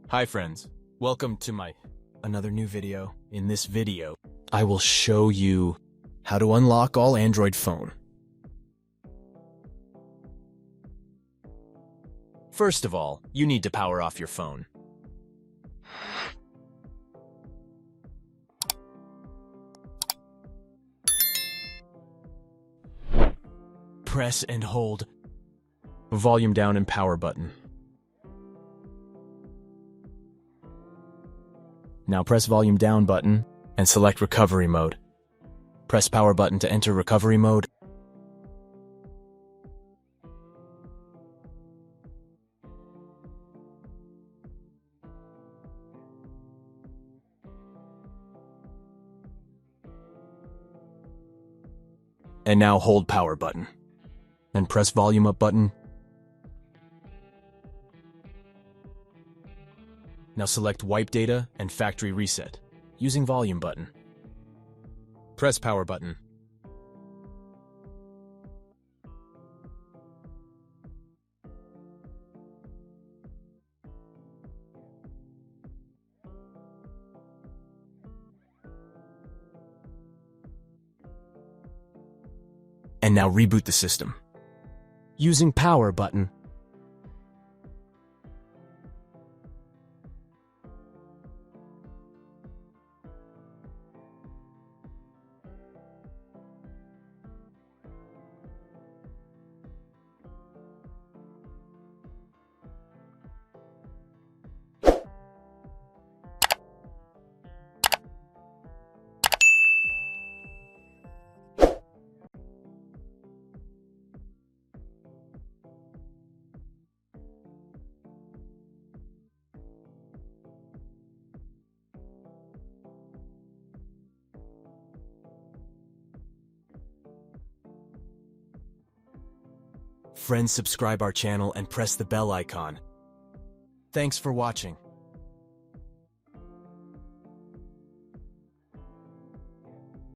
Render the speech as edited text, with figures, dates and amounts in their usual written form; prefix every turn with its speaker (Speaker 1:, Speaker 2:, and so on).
Speaker 1: Hi friends, welcome to another new video. In this video, I will show you how to unlock all Android phone. First of all, you need to power off your phone. Press and hold volume down and power button. Now press volume down button and select recovery mode. Press power button to enter recovery mode. And now hold power button. Then press volume up button. Now select wipe data and factory reset using volume button. Press power button. And now reboot the system using power button. Friends, subscribe our channel and press the bell icon. Thanks for watching.